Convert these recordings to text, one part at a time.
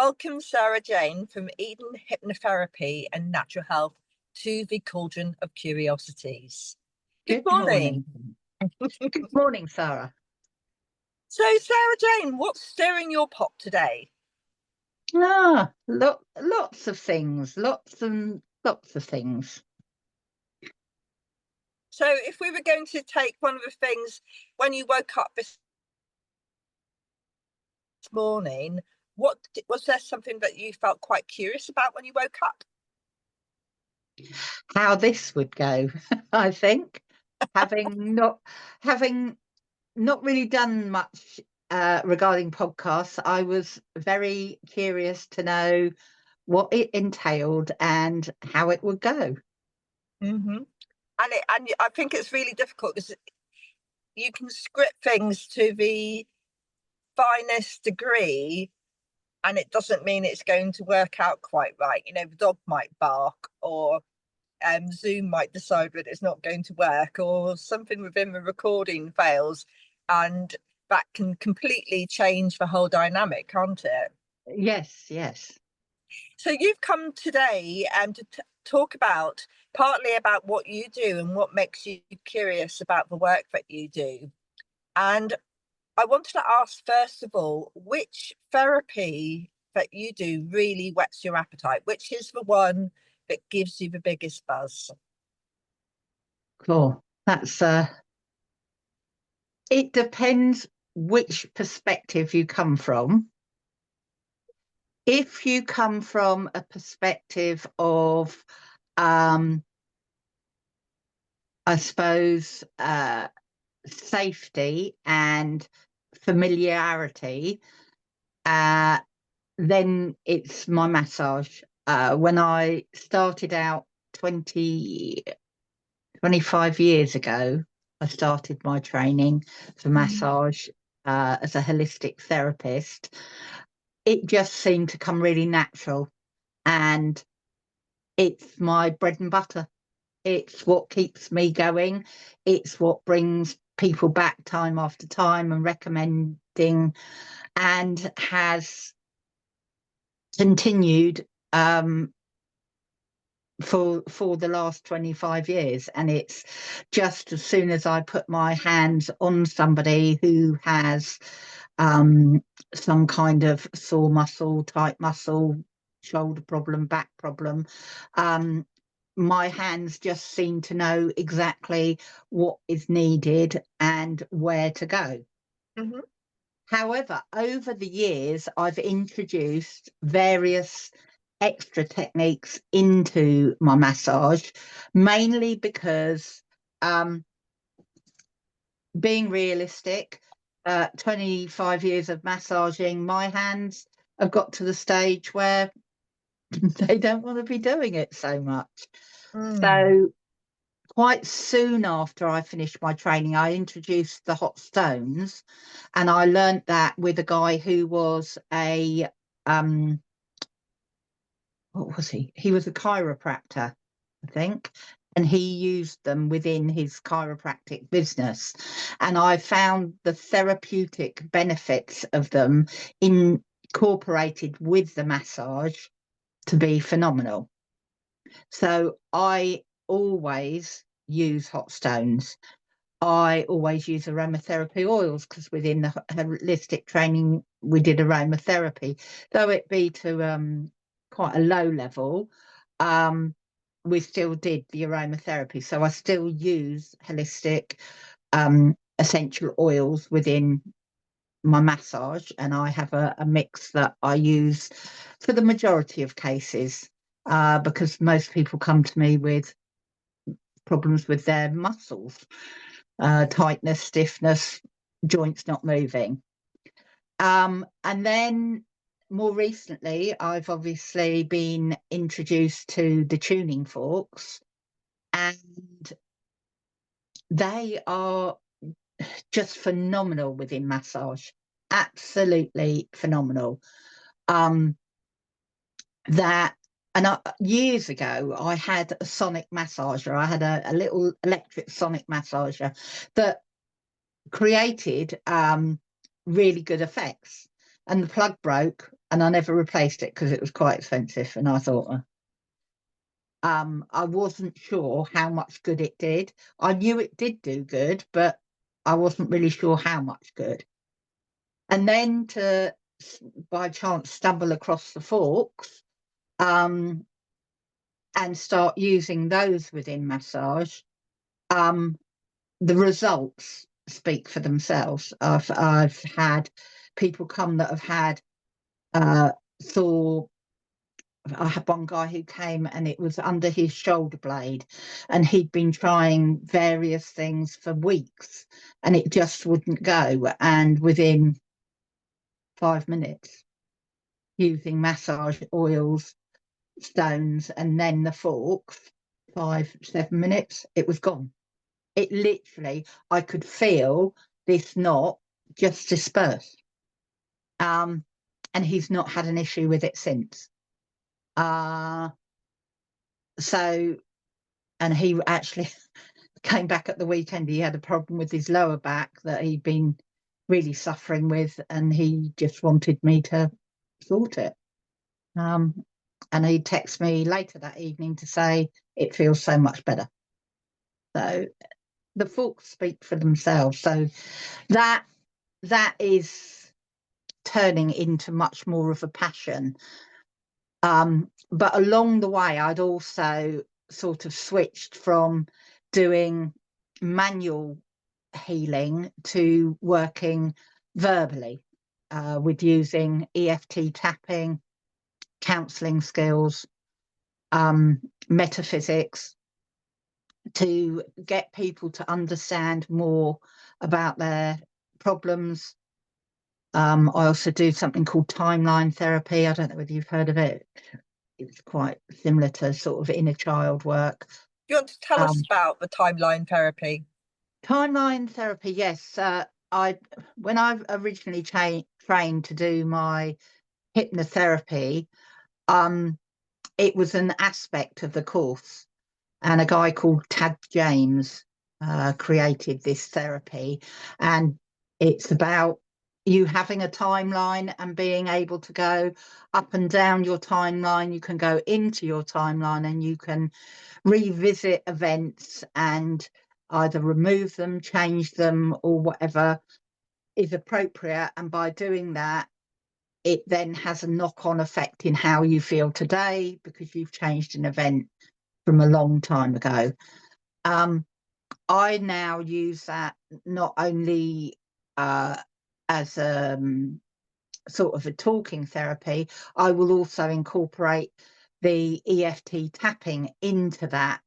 welcome Sarah Jane from Eden Hypnotherapy and Natural Health to the Cauldron of Curiosities. Good morning. Good morning, Sarah. So, Sarah Jane, what's stirring your pot today? Lots of things, lots of things. So, if we were going to take one of the things when you woke up this morning, was there something that you felt quite curious about when you woke up? How this would go, I think, having not really done much regarding podcasts, I was very curious to know what it entailed and how it would go. Mm-hmm. And I think it's really difficult because you can script things to the finest degree, and it doesn't mean it's going to work out quite right. You know, the dog might bark, or Zoom might decide that it's not going to work, or something within the recording fails, and that can completely change the whole dynamic, can't it? Yes. So you've come today to talk about partly about what you do and what makes you curious about the work that you do. And I wanted to ask, first of all, which therapy that you do really whets your appetite? Which is the one that gives you the biggest buzz? Cool. That's it depends which perspective you come from. If you come from a perspective of, I suppose, safety and familiarity, then it's my massage. When I started out 25 years ago, I started my training for massage as a holistic therapist. It just seemed to come really natural, and it's my bread and butter. It's what keeps me going. It's what brings people back time after time and recommending, and has continued for the last 25 years. And it's just as soon as I put my hands on somebody who has some kind of sore muscle, tight muscle, shoulder problem, back problem, my hands just seem to know exactly what is needed and where to go. Mm-hmm. However, over the years, I've introduced various extra techniques into my massage, mainly because, being realistic, 25 years of massaging, my hands have got to the stage where they don't want to be doing it so much. So quite soon after I finished my training, I introduced the hot stones, and I learned that with a guy who was a what was he? He was a chiropractor, I think, and he used them within his chiropractic business. And I found the therapeutic benefits of them incorporated with the massage to be phenomenal. So I always use hot stones. I always use aromatherapy oils, because within the holistic training we did aromatherapy, though it be to quite a low level. We still did the aromatherapy, so I still use holistic essential oils within my massage, and I have a mix that I use for the majority of cases, because most people come to me with problems with their muscles, tightness, stiffness, joints not moving. And then more recently, I've obviously been introduced to the tuning forks, and they are just phenomenal within massage. Absolutely phenomenal. Years ago, I had a sonic massager. I had a little electric sonic massager that created really good effects, and the plug broke and I never replaced it because it was quite expensive, and I thought I wasn't sure how much good it did. I knew it did do good, but I wasn't really sure how much good. And then to by chance stumble across the forks and start using those within massage, the results speak for themselves. I've had people come that have had sore. I had one guy who came and it was under his shoulder blade, and he'd been trying various things for weeks and it just wouldn't go. And within 5 minutes, using massage oils, stones, and then the forks, 5-7 minutes, it was gone. It literally, I could feel this knot just disperse. And he's not had an issue with it since. So, and he actually came back at the weekend. He had a problem with his lower back that he'd been really suffering with, and he just wanted me to sort it. And he texted me later that evening to say it feels so much better. So the forks speak for themselves. So that is turning into much more of a passion. But along the way, I'd also sort of switched from doing manual healing to working verbally with using EFT tapping, counselling skills, metaphysics, to get people to understand more about their problems. I also do something called timeline therapy. I don't know whether you've heard of it. It's quite similar to sort of inner child work. Do you want to tell us about the timeline therapy? Timeline therapy, yes. When I originally trained to do my hypnotherapy, it was an aspect of the course, and a guy called Tad James created this therapy, and it's about you having a timeline and being able to go up and down your timeline. You can go into your timeline and you can revisit events and either remove them, change them, or whatever is appropriate. And by doing that, it then has a knock-on effect in how you feel today because you've changed an event from a long time ago. I now use that not only as a sort of a talking therapy, I will also incorporate the EFT tapping into that.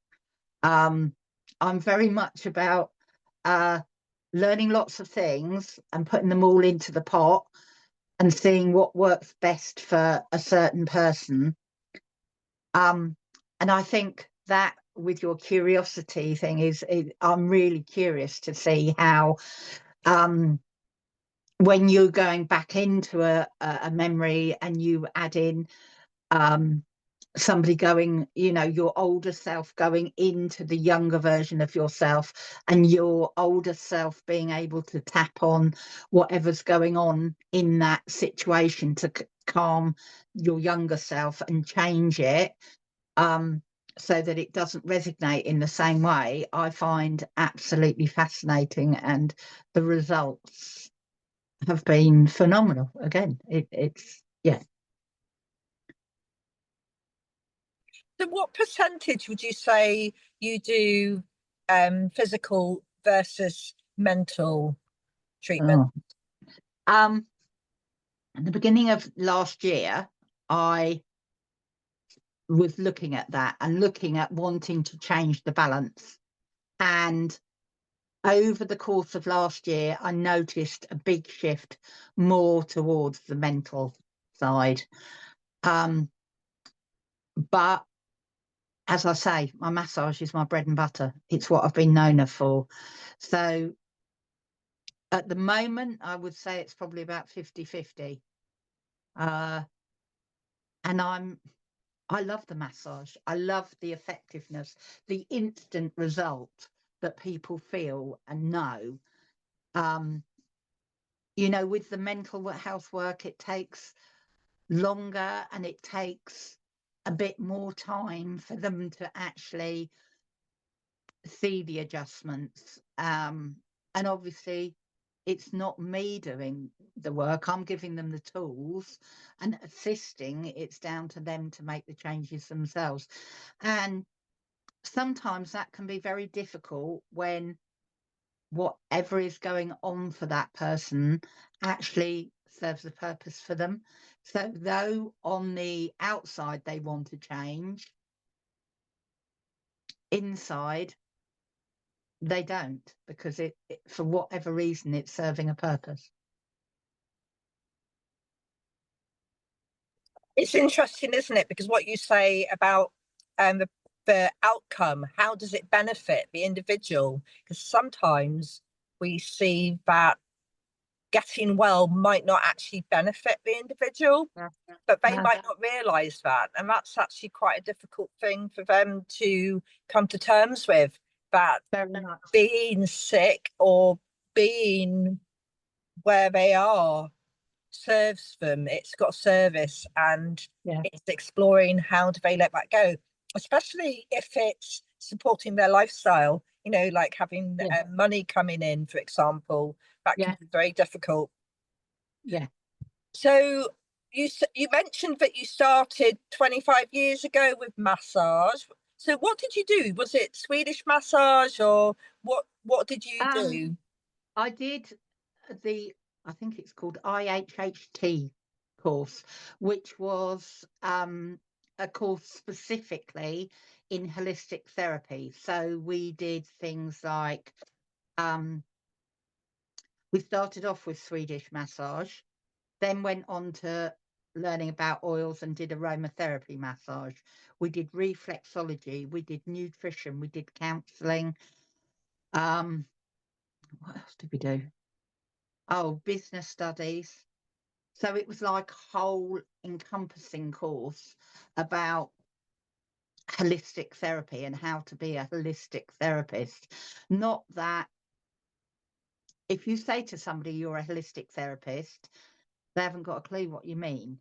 I'm very much about learning lots of things and putting them all into the pot and seeing what works best for a certain person. And I think that with your curiosity thing I'm really curious to see how when you're going back into a memory and you add in somebody going, your older self going into the younger version of yourself, and your older self being able to tap on whatever's going on in that situation to calm your younger self and change it so that it doesn't resonate in the same way, I find absolutely fascinating, and the results have been phenomenal. Again, it's yeah. So what percentage would you say you do physical versus mental treatment? At the beginning of last year, I was looking at that and looking at wanting to change the balance. And over the course of last year, I noticed a big shift more towards the mental side. But as I say, my massage is my bread and butter. It's what I've been known for. So at the moment, I would say it's probably about 50-50. And I love the massage. I love the effectiveness, the instant result that people feel and know. With the mental health work, it takes longer and it takes a bit more time for them to actually see the adjustments. And obviously, it's not me doing the work. I'm giving them the tools and assisting. It's down to them to make the changes themselves. And sometimes that can be very difficult when whatever is going on for that person actually serves a purpose for them. So though on the outside they want to change, inside they don't, because it for whatever reason it's serving a purpose. It's interesting, isn't it? Because what you say about the outcome, how does it benefit the individual? Because sometimes we see that getting well might not actually benefit the individual, Yeah. but they No, might not realize that. And that's actually quite a difficult thing for them to come to terms with, that very much. being sick or being where they are serves them. It's got service, and Yeah. it's exploring how do they let that go, especially if it's supporting their lifestyle, you know, like having Yeah. money coming in, for example. That can Yeah. be very difficult. Yeah. So you mentioned that you started 25 years ago with massage. So what did you do? Was it Swedish massage, or what did you do? I did the, I think it's called IHHT course, which was a course specifically in holistic therapy. So we did things like we started off with Swedish massage, then went on to learning about oils and did aromatherapy massage. We did reflexology, we did nutrition, we did counseling. What else did we do? Oh, business studies. So it was like a whole encompassing course about holistic therapy and how to be a holistic therapist. Not that if you say to somebody you're a holistic therapist, they haven't got a clue what you mean.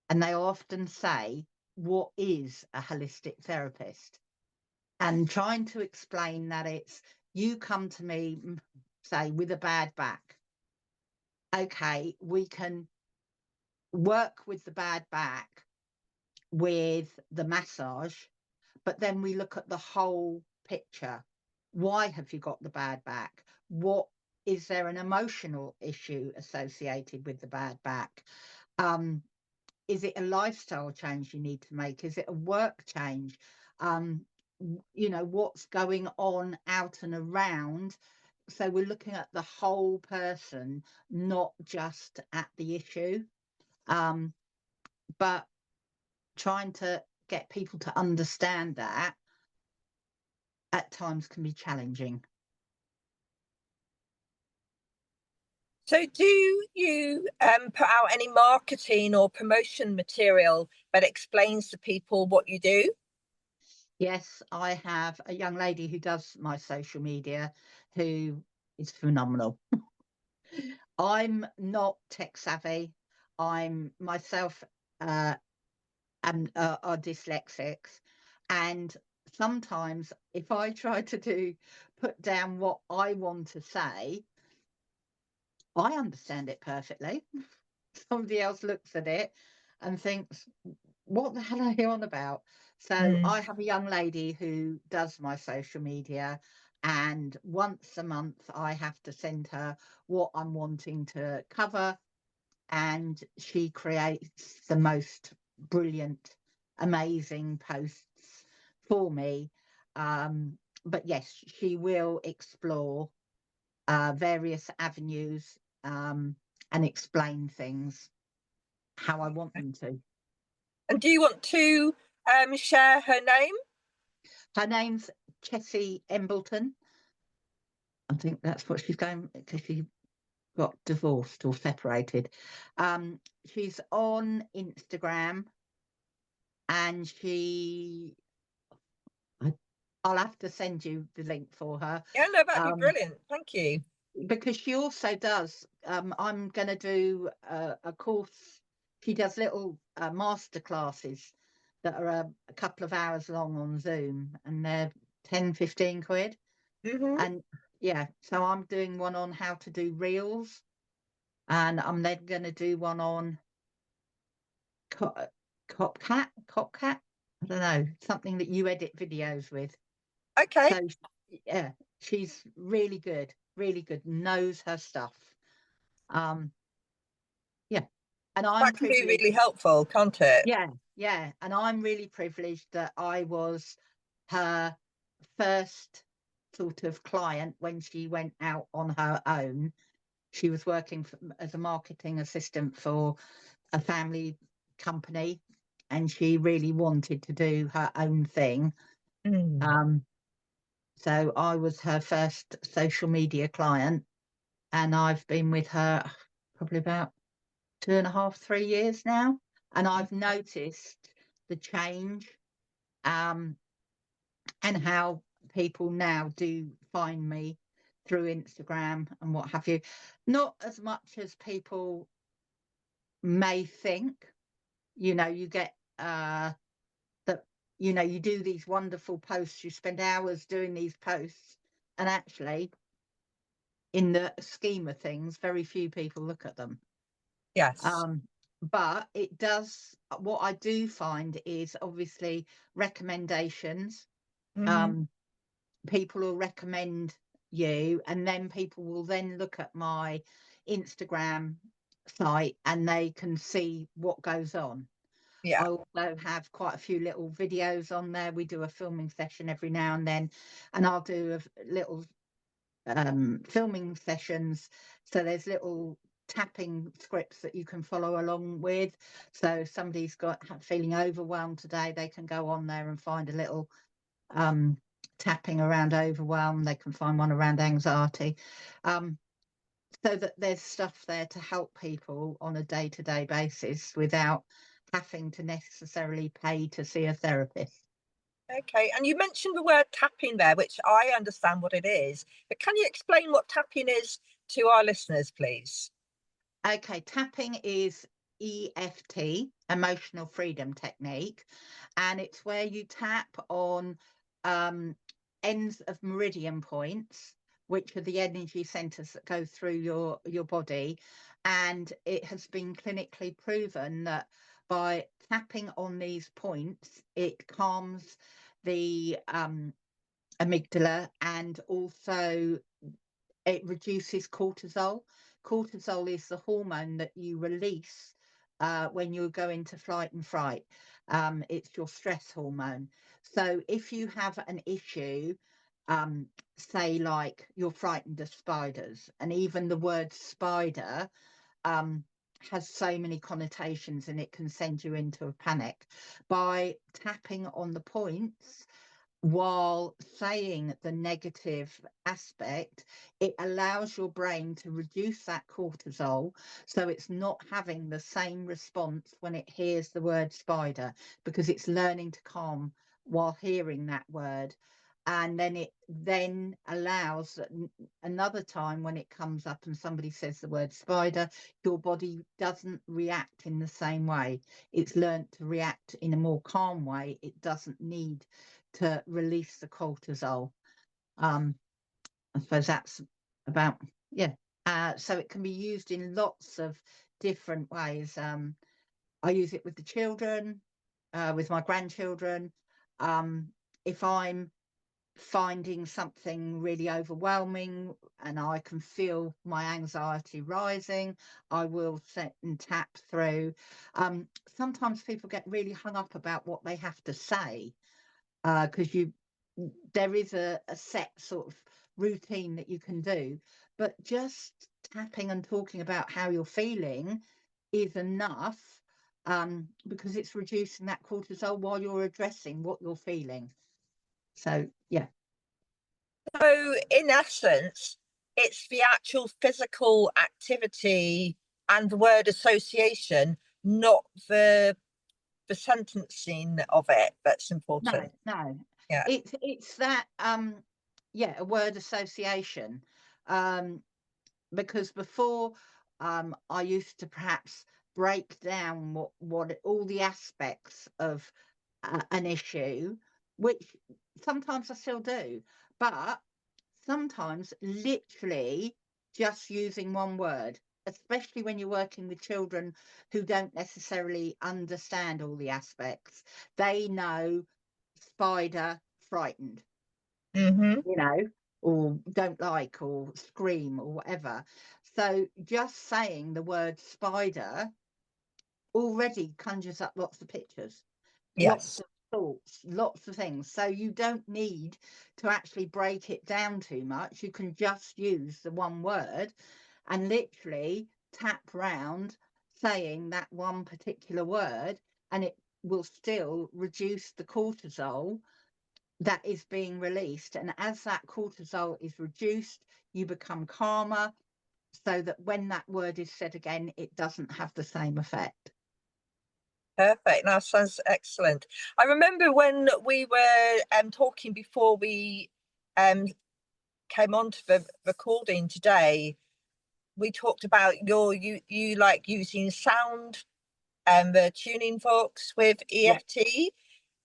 And they often say, what is a holistic therapist? And trying to explain that it's, you come to me, say, with a bad back. Okay, we can work with the bad back with the massage, but then we look at the whole picture. Why have you got the bad back? What is there an emotional issue associated with the bad back? Is it a lifestyle change you need to make? Is it a work change? You know, what's going on out and around? So we're looking at the whole person, not just at the issue. But trying to get people to understand that at times can be challenging. So do you put out any marketing or promotion material that explains to people what you do? Yes, I have a young lady who does my social media who is phenomenal. I'm not tech savvy. I'm myself are dyslexics, and sometimes if I try to put down what I want to say, I understand it perfectly. Somebody else looks at it and thinks, what the hell are you on about? So I have a young lady who does my social media, and once a month I have to send her what I'm wanting to cover, and she creates the most brilliant, amazing posts for me. But yes, she will explore various avenues and explain things how I want them to. And do you want to share her name? Her name's Chessie Embleton. I think that's what she's going, because she got divorced or separated. She's on Instagram, and I'll have to send you the link for her. Yeah, no, that'd be brilliant. Thank you. Because she also does, I'm going to do a course. she does little master classes that are a couple of hours long on Zoom, and they're 10-15 quid. And yeah, so I'm doing one on how to do reels, and I'm then going to do one on Copcat. I don't know, something that you edit videos with. Okay. So yeah, she's really good, knows her stuff. Yeah, and I'm That can be privileged. really helpful, can't it? Yeah, and I'm really privileged that I was her first sort of client when she went out on her own. She was working as a marketing assistant for a family company, and she really wanted to do her own thing. So I was her first social media client, and I've been with her probably about 2.5, 3 years now, and I've noticed the change, and how people now do find me through Instagram and what have you. Not as much as people may think. You know, you get that, you know, you do these wonderful posts, you spend hours doing these posts, and actually, in the scheme of things, very few people look at them. Yes. But it does, what I do find is obviously recommendations. People will recommend you, and then people will then look at my Instagram site and they can see what goes on. Yeah. I also have quite a few little videos on there. We do a filming session every now and then, and I'll do a little filming sessions. So there's little tapping scripts that you can follow along with. So if somebody's feeling overwhelmed today, they can go on there and find a little tapping around overwhelm. They can find one around anxiety. So that there's stuff there to help people on a day-to-day basis without having to necessarily pay to see a therapist. Okay. And you mentioned the word tapping there, which I understand what it is, but can you explain what tapping is to our listeners, please? Okay, tapping is EFT, emotional freedom technique, and it's where you tap on ends of meridian points, which are the energy centers that go through your body. And it has been clinically proven that by tapping on these points, it calms the amygdala, and also it reduces cortisol. Cortisol is the hormone that you release when you go into flight and fright. It's your stress hormone. So if you have an issue, say like you're frightened of spiders, and even the word spider has so many connotations and it can send you into a panic, by tapping on the points while saying the negative aspect, it allows your brain to reduce that cortisol, so it's not having the same response when it hears the word spider, because it's learning to calm while hearing that word. And then it then allows another time when it comes up and somebody says the word spider, your body doesn't react in the same way. It's learned to react in a more calm way. It doesn't need to release the cortisol. I suppose that's about, yeah. So it can be used in lots of different ways. I use it with the children, with my grandchildren. If I'm finding something really overwhelming and I can feel my anxiety rising, I will sit and tap through. Sometimes people get really hung up about what they have to say, because there is a set sort of routine that you can do, but just tapping and talking about how you're feeling is enough, because it's reducing that cortisol while you're addressing what you're feeling. So yeah. So, in essence, it's the actual physical activity and the word association, not the sentencing of it, that's important. No, Yeah. it's that yeah, a word association, because before I used to perhaps break down what all the aspects of an issue, which sometimes I still do, but sometimes literally just using one word, especially when you're working with children who don't necessarily understand all the aspects. They know spider, frightened, Mm-hmm. you know, or don't like, or scream, or whatever. So just saying the word spider already conjures up lots of pictures, lots Yes. of thoughts, lots of things. So you don't need to actually break it down too much. You can just use the one word and literally tap round saying that one particular word, and it will still reduce the cortisol that is being released. And as that cortisol is reduced, you become calmer, so that when that word is said again, it doesn't have the same effect. Perfect. That sounds excellent. I remember when we were talking before we um came on to the recording today, we talked about you like using sound and the tuning forks with Yeah, EFT.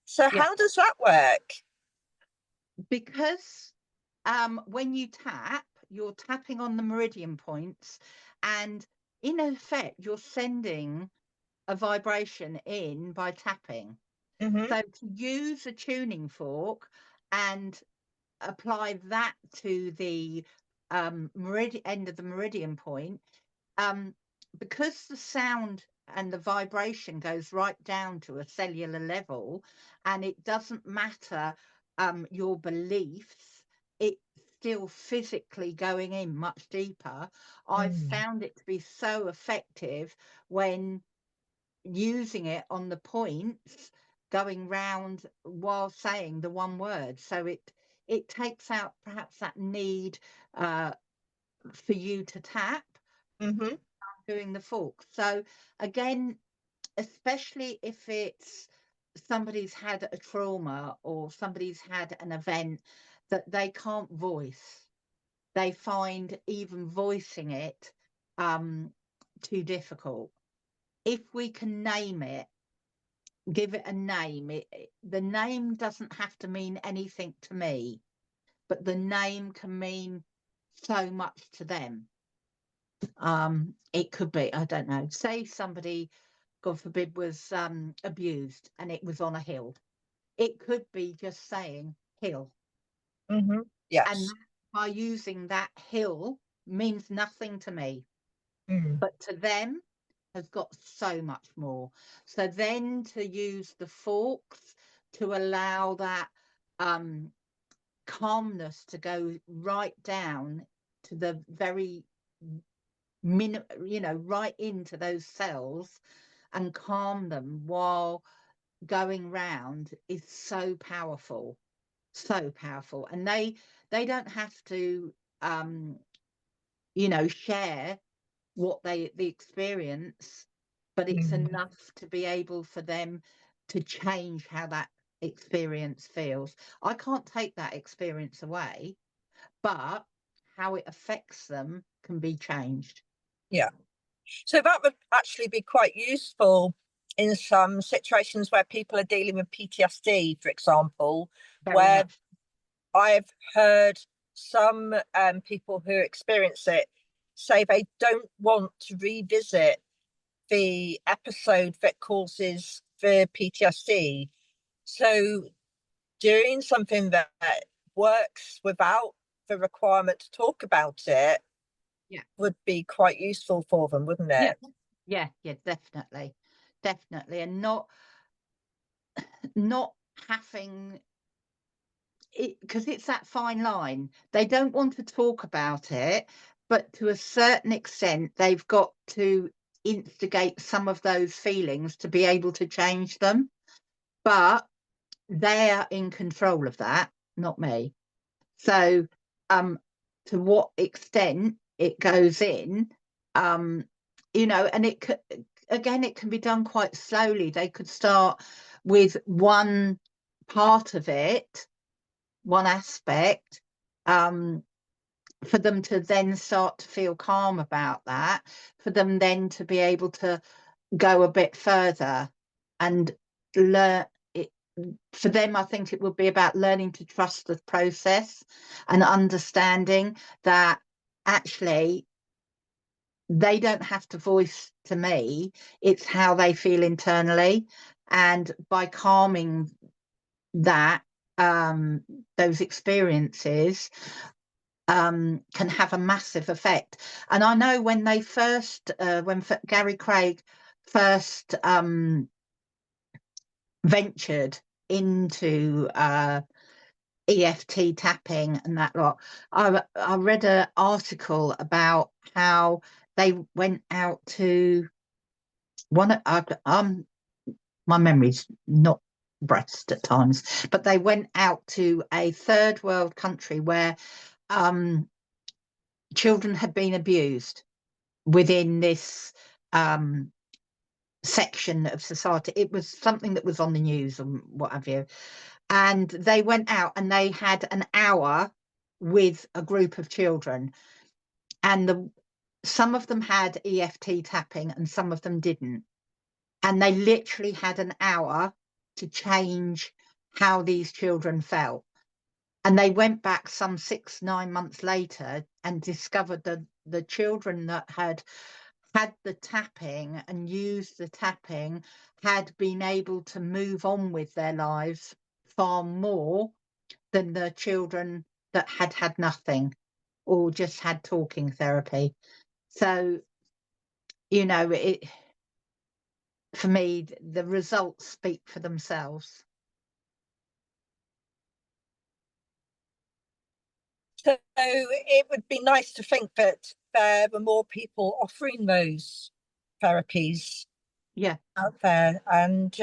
So yeah. how does that work? Because when you tap, you're tapping on the meridian points, and in effect, you're sending a vibration in by tapping. Mm-hmm. So to use a tuning fork and apply that to the meridian end of the meridian point, um, because the sound and the vibration goes right down to a cellular level, and it doesn't matter your beliefs, it's still physically going in much deeper. I've Mm. found it to be so effective when using it on the points, going round while saying the one word. So it takes out perhaps that need uh, for you to tap Mm-hmm. doing the fork. So again, especially if it's somebody's had a trauma or somebody's had an event that they can't voice, they find even voicing it too difficult. If we can name it, give it a name, the name doesn't have to mean anything to me, but the name can mean so much to them. It could be, I don't know, say somebody, God forbid, was abused and it was on a hill. It could be just saying hill. Mm-hmm. And Yes. that, by using that hill means nothing to me, Mm. but to them has got so much more. So then to use the forks to allow that um, calmness to go right down to the very right into those cells and calm them while going round is so powerful, so powerful. And they don't have to share what the experience, but it's Mm. enough to be able for them to change how that experience feels. I can't take that experience away, but how it affects them can be changed. Yeah. So that would actually be quite useful in some situations where people are dealing with PTSD, for example, Very where much. I've heard some people who experience it say they don't want to revisit the episode that causes the PTSD. So doing something that works without the requirement to talk about it Yeah. would be quite useful for them, wouldn't Yeah. it? Yeah, yeah, definitely. Definitely. And not having it, because it's that fine line. They don't want to talk about it, but to a certain extent, they've got to instigate some of those feelings to be able to change them. But they're in control of that, not me. So, to what extent it goes in, um, and again, it can be done quite slowly. They could start with one part of it, one aspect, for them to then start to feel calm about that, for them then to be able to go a bit further and learn it. For them, I think it would be about learning to trust the process and understanding that actually they don't have to voice to me, it's how they feel internally. And by calming that, those experiences can have a massive effect. And I know when they first, when Gary Craig first ventured into EFT tapping and that lot, I read an article about how they went out to my memory's not breast at times, but they went out to a third world country where children had been abused within this section of society. It was something that was on the news and what have you. And they went out and they had an hour with a group of children, and some of them had EFT tapping and some of them didn't. And they literally had an hour to change how these children felt. And they went back some 6-9 months later and discovered that the children that had the tapping and used the tapping had been able to move on with their lives far more than the children that had nothing or just had talking therapy. So, you know, it, for me, the results speak for themselves. So it would be nice to think that there were more people offering those therapies out there. And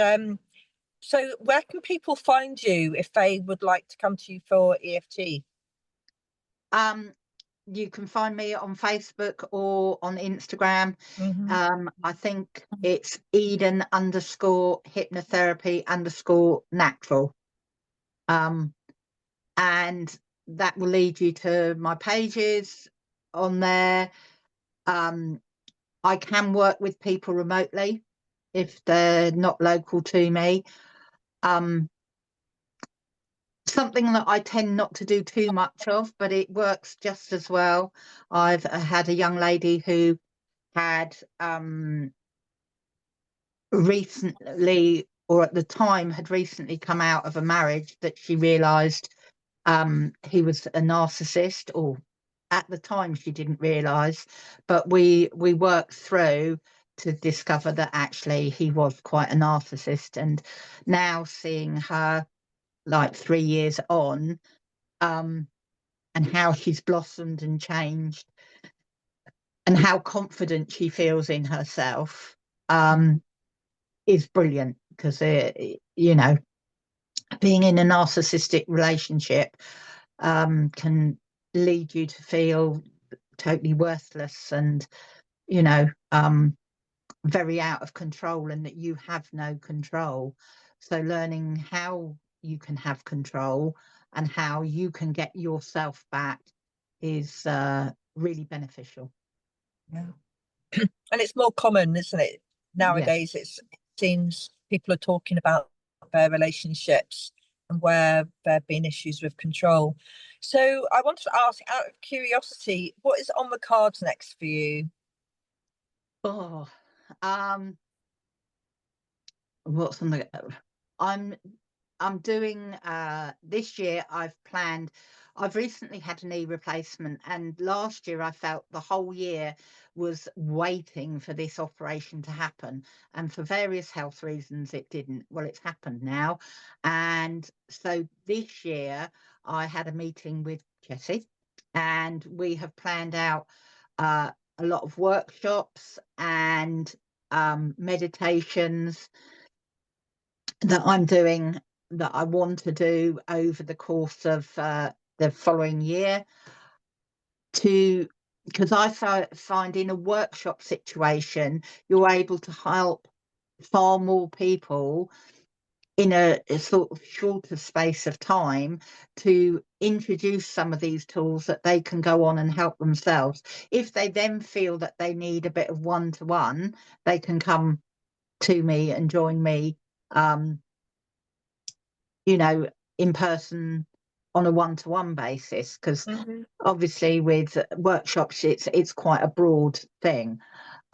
so where can people find you if they would like to come to you for EFT? You can find me on Facebook or on Instagram. I think it's Eden_hypnotherapy_natural. And that will lead you to my pages on there. I can work with people remotely if they're not local to me. Something that I tend not to do too much of, but it works just as well. I've had a young lady who had recently, or at the time had recently come out of a marriage that she realized he was a narcissist, or at the time she didn't realize, but we worked through to discover that actually he was quite a narcissist. And now seeing her like 3 years on, and how she's blossomed and changed and how confident she feels in herself is brilliant. Because you know, being in a narcissistic relationship can lead you to feel totally worthless and, you know, very out of control, and that you have no control. So learning how you can have control and how you can get yourself back is really beneficial. Yeah. And it's more common, isn't it? Nowadays, it seems people are talking about their relationships and where there have been issues with control. So I wanted to ask, out of curiosity, what is on the cards next for you? Oh, what's on the? I'm doing this year. I've recently had a knee replacement, and last year I felt the whole year was waiting for this operation to happen, and for various health reasons it didn't. Well, it's happened now, and so this year I had a meeting with Jessie, and we have planned out a lot of workshops and meditations that I'm doing, that I want to do over the course of the following year, because I find in a workshop situation you're able to help far more people in a sort of shorter space of time, to introduce some of these tools that they can go on and help themselves. If they then feel that they need a bit of one-to-one, they can come to me and join me, you know, in person on a one-to-one basis, because obviously with workshops it's quite a broad thing.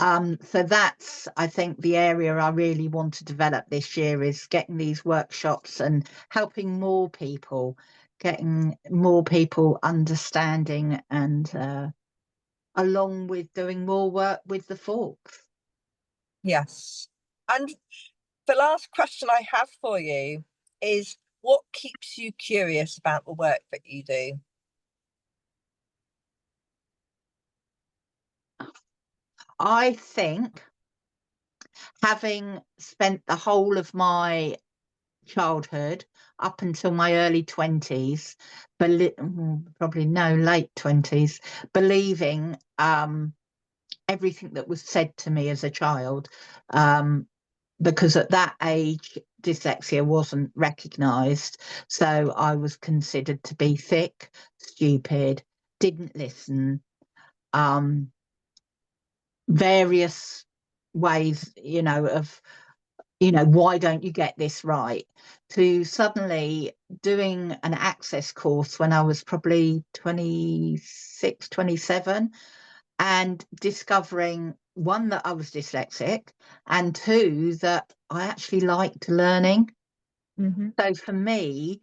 So that's, I think, the area I really want to develop this year, is getting these workshops and helping more people, getting more people understanding, and along with doing more work with the forks. Yes. And the last question I have for you is, what keeps you curious about the work that you do? I think, having spent the whole of my childhood up until my early 20s, probably no, late 20s, believing everything that was said to me as a child, because at that age dyslexia wasn't recognised, so I was considered to be thick, stupid, didn't listen, various ways, of, why don't you get this right, to suddenly doing an access course when I was probably 26, 27, and discovering, one, that I was dyslexic, and two, that I actually liked learning. So for me,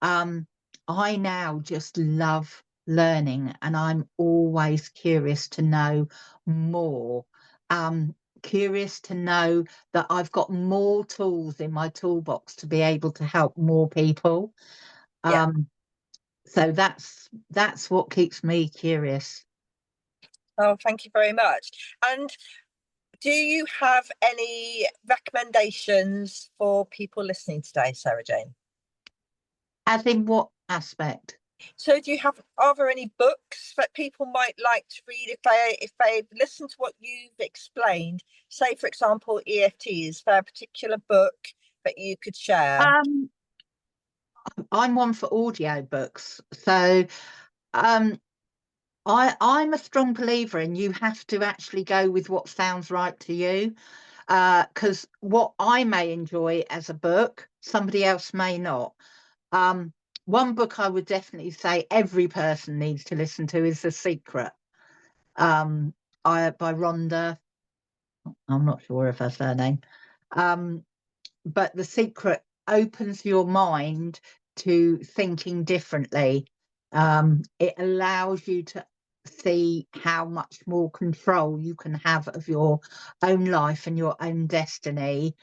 I now just love learning, and I'm always curious to know more. Curious to know that I've got more tools in my toolbox to be able to help more people. Yeah. So that's what keeps me curious. Oh, thank you very much. And do you have any recommendations for people listening today, Sarah Jane? As in what aspect? So are there any books that people might like to read if they listen to what you've explained? Say, for example, EFT, is there a particular book that you could share? I'm one for audio books. So I'm a strong believer in, you have to actually go with what sounds right to you, because what I may enjoy as a book, somebody else may not. One book I would definitely say every person needs to listen to is The Secret, by Rhonda. I'm not sure of her surname. But The Secret opens your mind to thinking differently. It allows you to see how much more control you can have of your own life and your own destiny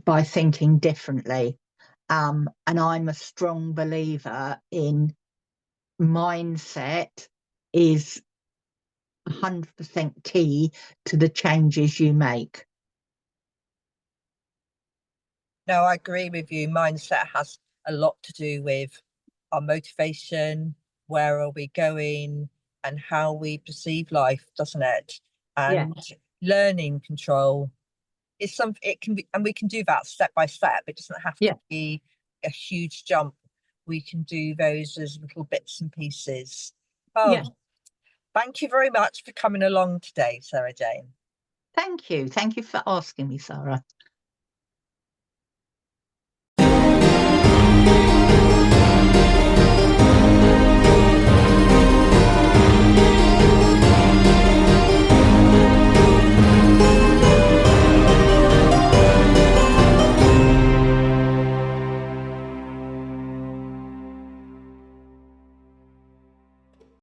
by thinking differently. And I'm a strong believer in mindset is 100% key to the changes you make. No, I agree with you. Mindset has a lot to do with our motivation, where are we going, and how we perceive life, doesn't it? Yeah. And learning control is something, it can be, and we can do that step by step. It doesn't have Yeah. to be a huge jump. We can do those as little bits and pieces. Oh, Yeah. thank you very much for coming along today, Sarah Jane. Thank you. Thank you for asking me, Sarah.